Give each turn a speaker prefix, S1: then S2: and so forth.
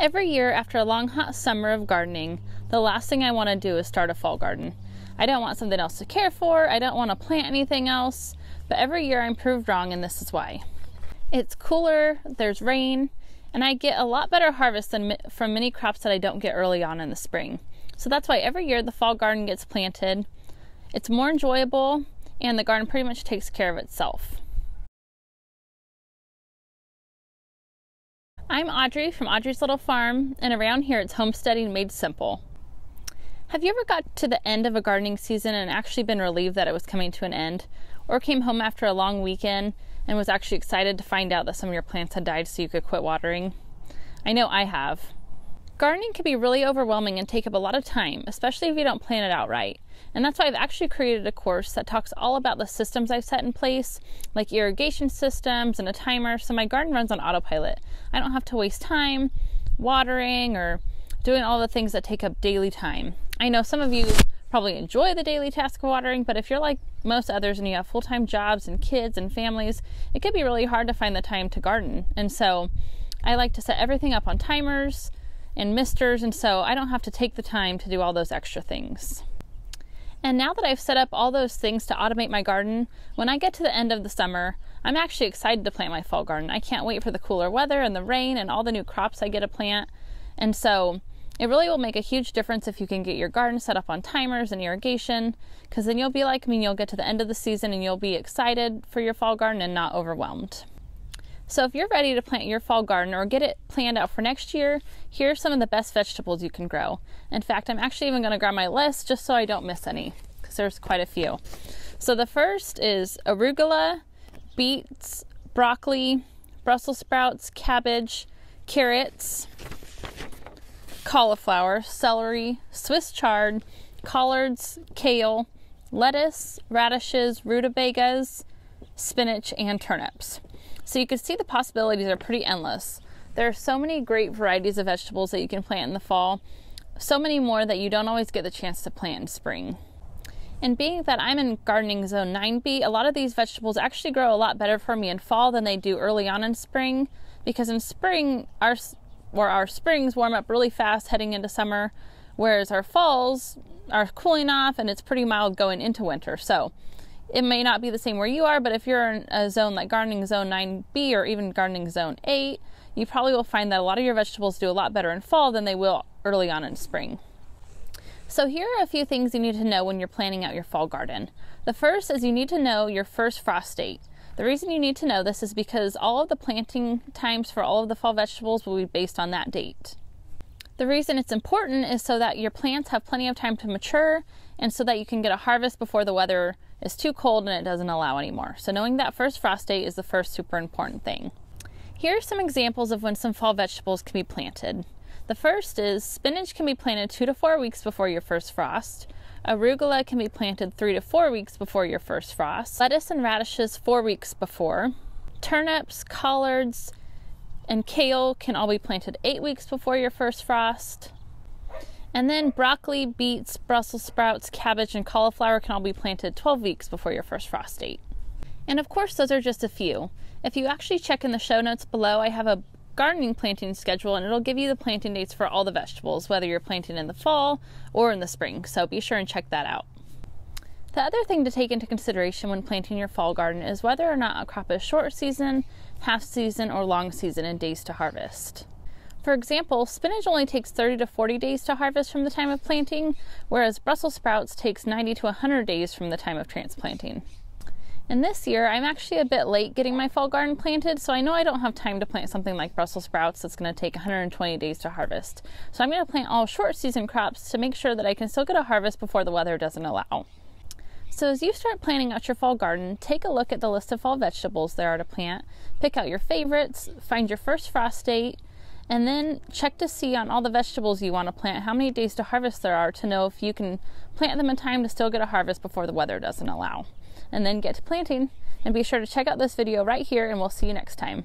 S1: Every year after a long hot summer of gardening, the last thing I want to do is start a fall garden. I don't want something else to care for, I don't want to plant anything else, but every year I'm proved wrong, and this is why. It's cooler, there's rain, and I get a lot better harvest than from many crops that I don't get early on in the spring. So that's why every year the fall garden gets planted. It's more enjoyable, and the garden pretty much takes care of itself. I'm Audrey from Audrey's Little Farm, and around here it's homesteading made simple. Have you ever got to the end of a gardening season and actually been relieved that it was coming to an end? Or came home after a long weekend and was actually excited to find out that some of your plants had died so you could quit watering? I know I have. Gardening can be really overwhelming and take up a lot of time, especially if you don't plan it out right. And that's why I've actually created a course that talks all about the systems I've set in place, like irrigation systems and a timer, so my garden runs on autopilot. I don't have to waste time watering or doing all the things that take up daily time. I know some of you probably enjoy the daily task of watering, but if you're like most others and you have full-time jobs and kids and families, it could be really hard to find the time to garden. And so I like to set everything up on timers and misters, and so I don't have to take the time to do all those extra things. And now that I've set up all those things to automate my garden, when I get to the end of the summer, I'm actually excited to plant my fall garden. I can't wait for the cooler weather and the rain and all the new crops I get to plant. And so it really will make a huge difference if you can get your garden set up on timers and irrigation, because then you'll be like me, you'll get to the end of the season and you'll be excited for your fall garden and not overwhelmed. So if you're ready to plant your fall garden or get it planned out for next year, here are some of the best vegetables you can grow. In fact, I'm actually even going to grab my list just so I don't miss any, because there's quite a few. So the first is arugula, beets, broccoli, Brussels sprouts, cabbage, carrots, cauliflower, celery, Swiss chard, collards, kale, lettuce, radishes, rutabagas, spinach, and turnips. So you can see the possibilities are pretty endless. There are so many great varieties of vegetables that you can plant in the fall, so many more that you don't always get the chance to plant in spring. And being that I'm in gardening zone 9B, a lot of these vegetables actually grow a lot better for me in fall than they do early on in spring, because in spring our springs warm up really fast heading into summer, whereas our falls are cooling off and it's pretty mild going into winter. So it may not be the same where you are, but if you're in a zone like gardening zone 9B or even gardening zone 8, you probably will find that a lot of your vegetables do a lot better in fall than they will early on in spring. So here are a few things you need to know when you're planning out your fall garden. The first is you need to know your first frost date. The reason you need to know this is because all of the planting times for all of the fall vegetables will be based on that date. The reason it's important is so that your plants have plenty of time to mature and so that you can get a harvest before the weather is too cold and it doesn't allow anymore. So knowing that first frost date is the first super important thing. Here are some examples of when some fall vegetables can be planted. The first is spinach can be planted 2 to 4 weeks before your first frost. Arugula can be planted 3 to 4 weeks before your first frost. Lettuce and radishes 4 weeks before. Turnips, collards, and kale can all be planted 8 weeks before your first frost. And then broccoli, beets, Brussels sprouts, cabbage, and cauliflower can all be planted 12 weeks before your first frost date. And of course, those are just a few. If you actually check in the show notes below, I have a gardening planting schedule, and it'll give you the planting dates for all the vegetables, whether you're planting in the fall or in the spring. So be sure and check that out. The other thing to take into consideration when planting your fall garden is whether or not a crop is short season, half season, or long season in days to harvest. For example, spinach only takes 30 to 40 days to harvest from the time of planting, whereas Brussels sprouts takes 90 to 100 days from the time of transplanting. And this year, I'm actually a bit late getting my fall garden planted, so I know I don't have time to plant something like Brussels sprouts that's going to take 120 days to harvest. So I'm going to plant all short season crops to make sure that I can still get a harvest before the weather doesn't allow. So as you start planning out your fall garden, take a look at the list of fall vegetables there are to plant, pick out your favorites, find your first frost date, and then check to see on all the vegetables you want to plant how many days to harvest there are to know if you can plant them in time to still get a harvest before the weather doesn't allow. And then get to planting, and be sure to check out this video right here, and we'll see you next time.